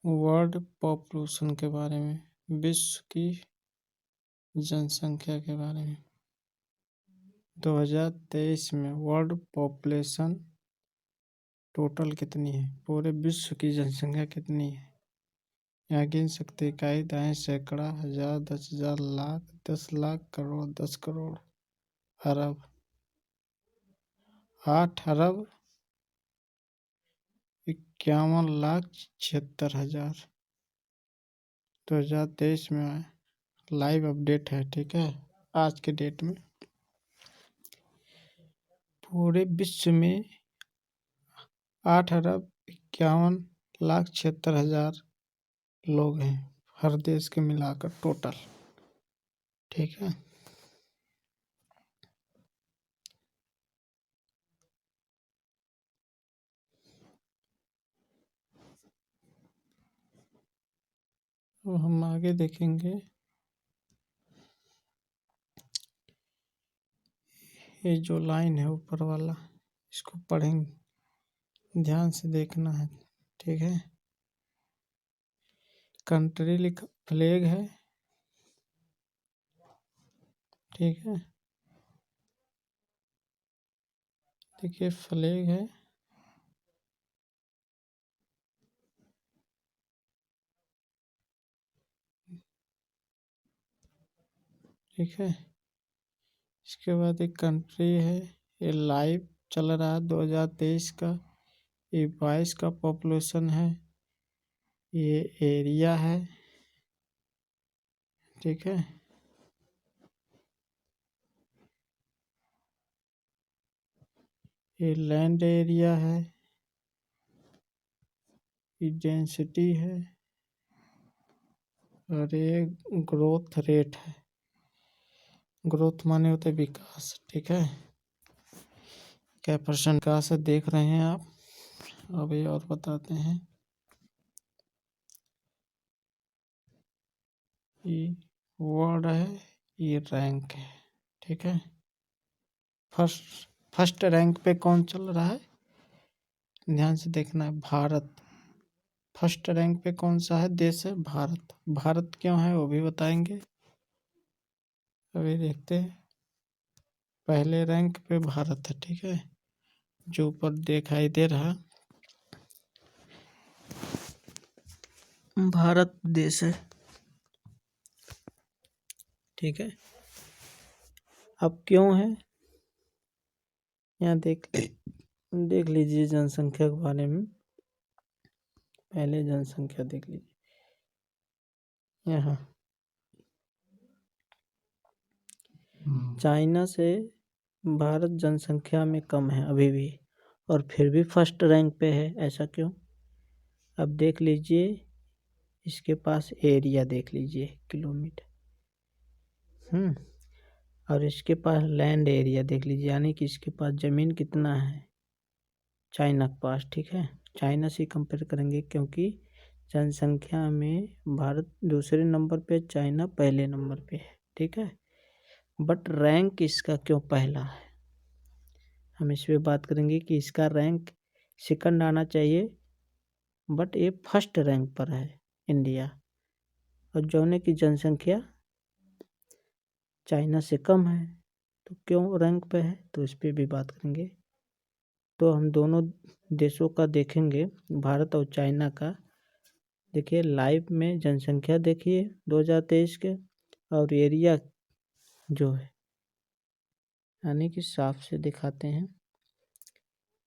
World population के बारे में, विश्व की जनसंख्या के बारे में। 2023 में वर्ल्ड पॉपुलेशन टोटल कितनी है? पूरे विश्व की जनसंख्या कितनी है? यहाँ गिन सकते इकाई, दाएं, सैकड़ा, हजार, 10,000, लाख, 10 लाख, करोड़, 10 करोड़, अरब। 8,51,76,000। 2023 में लाइव अपडेट है, ठीक है। आज के डेट में पूरे विश्व में 8,51,76,000 लोग हैं, हर देश के मिलाकर टोटल, ठीक है। तो हम आगे देखेंगे, ये जो लाइन है ऊपर वाला, इसको पढ़ेंगे, ध्यान से देखना है, ठीक है। कंट्री लिखा, फ्लैग है, ठीक है। देखिए फ्लैग है, ठीक है। इसके बाद एक कंट्री है, ये लाइव चल रहा है 2023 का। ये 22 का पॉपुलेशन है, ये एरिया है, ठीक है। ये लैंड एरिया है, ये डेंसिटी है, और ये ग्रोथ रेट है। ग्रोथ माने होते विकास, ठीक है। क्या % विकास है देख रहे हैं आप। अभी और बताते हैं, ये वर्ड है, ये रैंक है, ठीक है। फर्स्ट रैंक पे कौन चल रहा है, ध्यान से देखना है, भारत। फर्स्ट रैंक पे कौन सा है देश है? भारत। भारत क्यों है वो भी बताएंगे, अभी देखते हैं। पहले रैंक पे भारत है, ठीक है, जो ऊपर दिखाई दे रहा भारत देश है, ठीक है। अब क्यों है, यहाँ देख लीजिए जनसंख्या के बारे में। पहले जनसंख्या देख लीजिए, यहाँ चाइना से भारत जनसंख्या में कम है अभी भी, और फिर भी फर्स्ट रैंक पे है, ऐसा क्यों? अब देख लीजिए, इसके पास एरिया देख लीजिए, किलोमीटर, और इसके पास लैंड एरिया देख लीजिए, यानी कि इसके पास ज़मीन कितना है चाइना के पास, ठीक है। चाइना से कंपेयर करेंगे, क्योंकि जनसंख्या में भारत दूसरे नंबर पे, चाइना पहले नंबर पे है, ठीक है। बट रैंक इसका क्यों पहला है, हम इस पर बात करेंगे कि इसका रैंक सेकंड आना चाहिए, बट ये फर्स्ट रैंक पर है इंडिया, और जौने की जनसंख्या चाइना से कम है, तो क्यों रैंक पे है, तो इस पर भी बात करेंगे। तो हम दोनों देशों का देखेंगे, भारत और चाइना का। देखिए लाइव में जनसंख्या देखिए 2023 के, और एरिया जो है, यानी कि साफ से दिखाते हैं,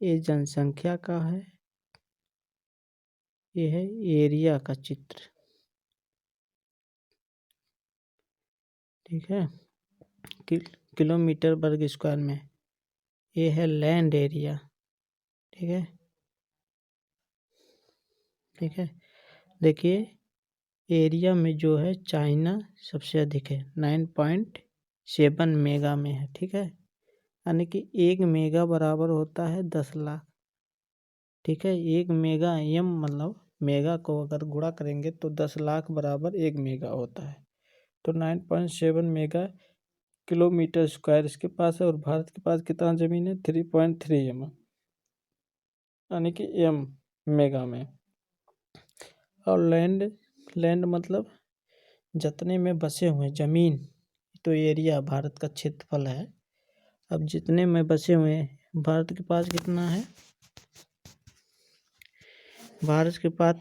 ये जनसंख्या का है, ये है एरिया का चित्र, ठीक है, किलोमीटर वर्ग स्क्वायर में। ये है लैंड एरिया, ठीक है, ठीक है। देखिए एरिया में जो है चाइना सबसे अधिक है, 9.7 मेगा में है, ठीक है, यानी कि 1 मेगा बराबर होता है 10 लाख, ठीक है। 1 मेगा एम मतलब मेगा को अगर गुणा करेंगे तो 10 लाख बराबर 1 मेगा होता है, तो 9.7 मेगा किलोमीटर स्क्वायर इसके पास है। और भारत के पास कितना ज़मीन है? 3.3 एम, यानी कि एम मेगा में। और लैंड मतलब जितने में बसे हुए ज़मीन, तो एरिया भारत का क्षेत्रफल है। अब जितने में बसे हुए हैं, भारत के पास कितना है? भारत के पास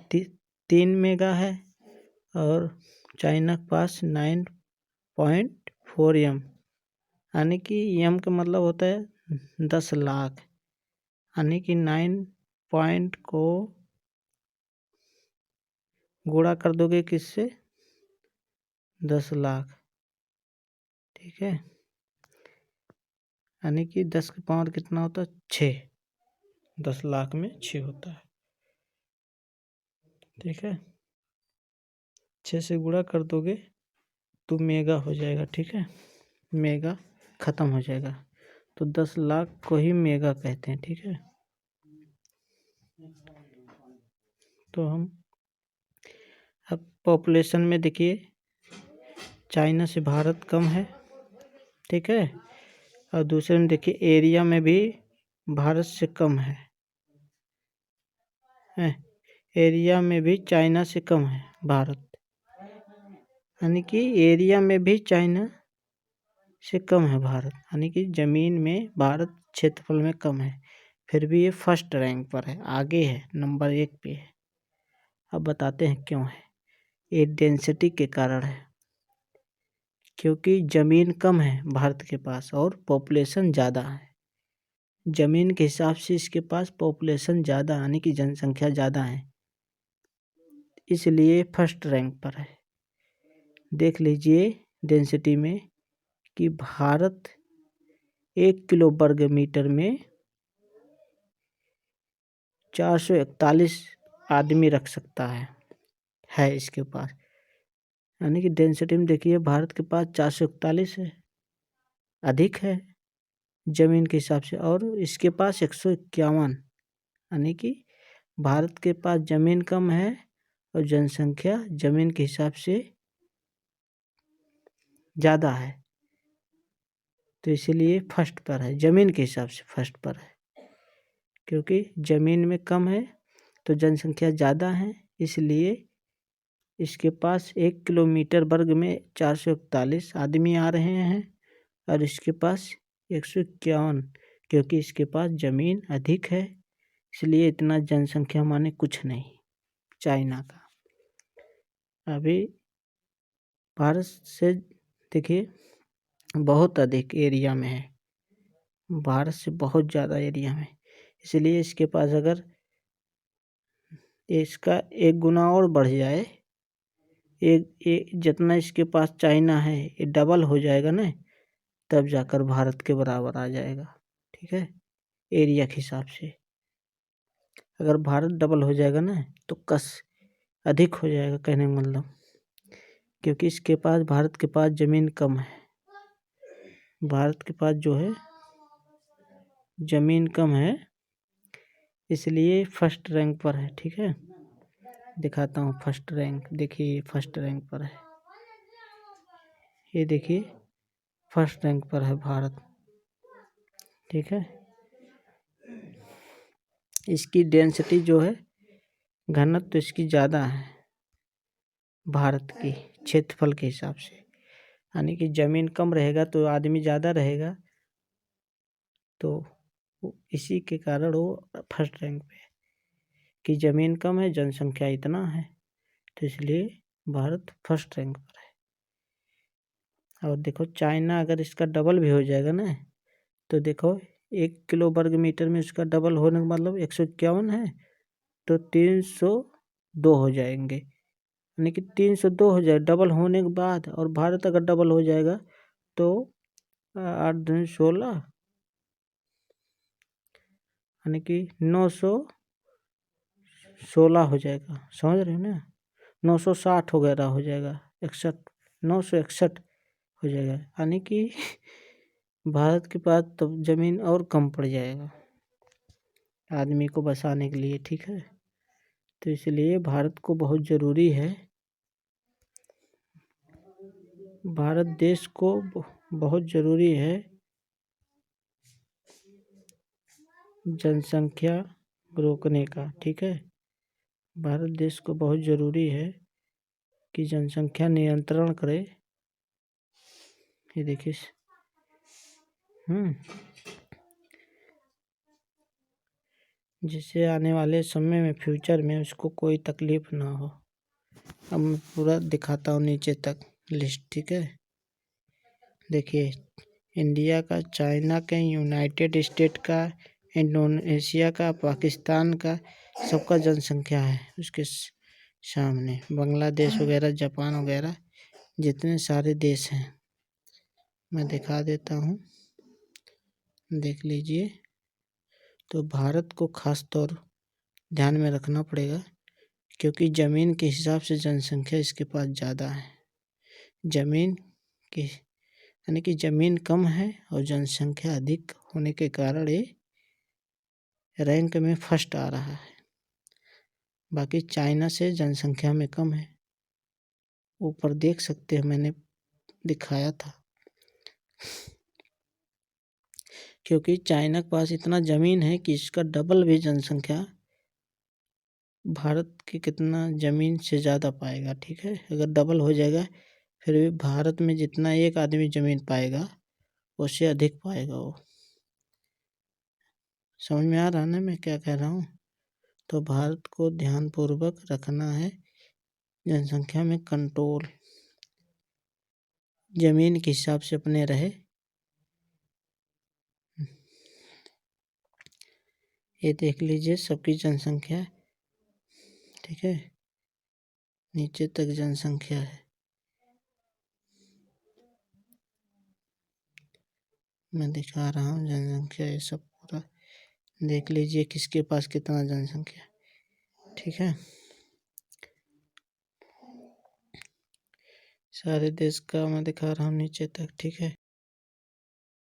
3 मेगा है और चाइना के पास 9.4 एम, यानी कि एम का मतलब होता है 10 लाख, यानी कि 9 पॉइंट को गुणा कर दोगे किससे? 10 लाख, ठीक है। यानी कि 10 का पावर कितना होता है? 6। 10 लाख में 6 होता है, ठीक है। 6 से गुणा कर दोगे तो मेगा हो जाएगा, ठीक है। मेगा ख़त्म हो जाएगा, तो 10 लाख को ही मेगा कहते हैं, ठीक है। तो हम अब पॉपुलेशन में देखिए, चाइना से भारत कम है, ठीक है। और दूसरे में देखिए एरिया में भी भारत से कम है, एरिया में भी चाइना से कम है भारत, यानी कि एरिया में भी चाइना से कम है भारत, यानी कि ज़मीन में भारत क्षेत्रफल में कम है, फिर भी ये फर्स्ट रैंक पर है, आगे है, नंबर 1 पे है। अब बताते हैं क्यों है। ये डेंसिटी के कारण है, क्योंकि ज़मीन कम है भारत के पास और पॉपुलेशन ज़्यादा है। ज़मीन के हिसाब से इसके पास पॉपुलेशन ज़्यादा, यानी कि जनसंख्या ज़्यादा है, इसलिए फर्स्ट रैंक पर है। देख लीजिए डेंसिटी में कि भारत 1 किलो वर्ग मीटर में 441 आदमी रख सकता है इसके पास, यानी कि डेंसिटी में देखिए भारत के पास 441 है, अधिक है ज़मीन के हिसाब से, और इसके पास 151, यानी कि भारत के पास ज़मीन कम है और जनसंख्या ज़मीन के हिसाब से ज़्यादा है, तो इसीलिए फर्स्ट पर है, ज़मीन के हिसाब से फर्स्ट पर है, क्योंकि ज़मीन में कम है तो जनसंख्या ज़्यादा है, इसलिए इसके पास 1 किलोमीटर वर्ग में 441 आदमी आ रहे हैं, और इसके पास 151, क्योंकि इसके पास ज़मीन अधिक है, इसलिए इतना जनसंख्या माने कुछ नहीं चाइना का। अभी भारत से देखिए बहुत अधिक एरिया में है, भारत से बहुत ज़्यादा एरिया में, इसलिए इसके पास अगर इसका 1 गुना और बढ़ जाए, एक जितना इसके पास चाइना है ये डबल हो जाएगा ना, तब जाकर भारत के बराबर आ जाएगा, ठीक है, एरिया के हिसाब से। अगर भारत डबल हो जाएगा ना तो कस अधिक हो जाएगा, कहने का मतलब, क्योंकि इसके पास भारत के पास ज़मीन कम है, भारत के पास जो है ज़मीन कम है, इसलिए फर्स्ट रैंक पर है, ठीक है। दिखाता हूँ फर्स्ट रैंक, देखिए ये फर्स्ट रैंक पर है, ये देखिए फर्स्ट रैंक पर है भारत, ठीक है। इसकी डेंसिटी जो है, घनत्व तो इसकी ज़्यादा है भारत की क्षेत्रफल के हिसाब से, यानी कि ज़मीन कम रहेगा तो आदमी ज़्यादा रहेगा, तो इसी के कारण वो फर्स्ट रैंक पे है कि ज़मीन कम है जनसंख्या इतना है, तो इसलिए भारत फर्स्ट रैंक पर है। और देखो चाइना अगर इसका डबल भी हो जाएगा ना, तो देखो 1 किलो वर्ग मीटर में इसका डबल होने का मतलब 151 है, तो 302 हो जाएंगे, यानी कि 302 हो जाए डबल होने के बाद, और भारत अगर डबल हो जाएगा तो 8 दूनी 16, यानी कि 916 हो जाएगा, समझ रहे हो ना, 960 वगैरह हो जाएगा, 961 हो जाएगा, यानी कि भारत के पास तब ज़मीन और कम पड़ जाएगा आदमी को बसाने के लिए, ठीक है। तो इसलिए भारत को बहुत ज़रूरी है, भारत देश को बहुत ज़रूरी है जनसंख्या रोकने का, ठीक है, भारत देश को बहुत ज़रूरी है कि जनसंख्या नियंत्रण करे। ये देखिए जिससे आने वाले समय में फ्यूचर में उसको कोई तकलीफ ना हो। अब मैं पूरा दिखाता हूँ नीचे तक लिस्ट, ठीक है। देखिए इंडिया का, चाइना का, यूनाइटेड स्टेट का, इंडोनेशिया का, पाकिस्तान का, सबका जनसंख्या है उसके सामने। बांग्लादेश वगैरह, जापान वगैरह जितने सारे देश हैं मैं दिखा देता हूँ, देख लीजिए। तो भारत को खास तौर ध्यान में रखना पड़ेगा क्योंकि ज़मीन के हिसाब से जनसंख्या इसके पास ज़्यादा है। ज़मीन की यानी कि ज़मीन कम है और जनसंख्या अधिक होने के कारण ये रैंक में फर्स्ट आ रहा है। बाकी चाइना से जनसंख्या में कम है, ऊपर देख सकते हैं, मैंने दिखाया था। क्योंकि चाइना के पास इतना ज़मीन है कि इसका डबल भी जनसंख्या भारत की कितना ज़मीन से ज़्यादा पाएगा, ठीक है। अगर डबल हो जाएगा फिर भी भारत में जितना एक आदमी ज़मीन पाएगा उससे अधिक पाएगा वो। समझ में आ रहा है ना मैं क्या कह रहा हूँ। तो भारत को ध्यानपूर्वक रखना है, जनसंख्या में कंट्रोल ज़मीन के हिसाब से अपने रहे। ये देख लीजिए सबकी जनसंख्या, ठीक है, नीचे तक जनसंख्या है। मैं दिखा रहा हूँ जनसंख्या, ये सब पूरा देख लीजिए किसके पास कितना जनसंख्या, ठीक है। सारे देश का मैं दिखा रहा हूँ नीचे तक, ठीक है।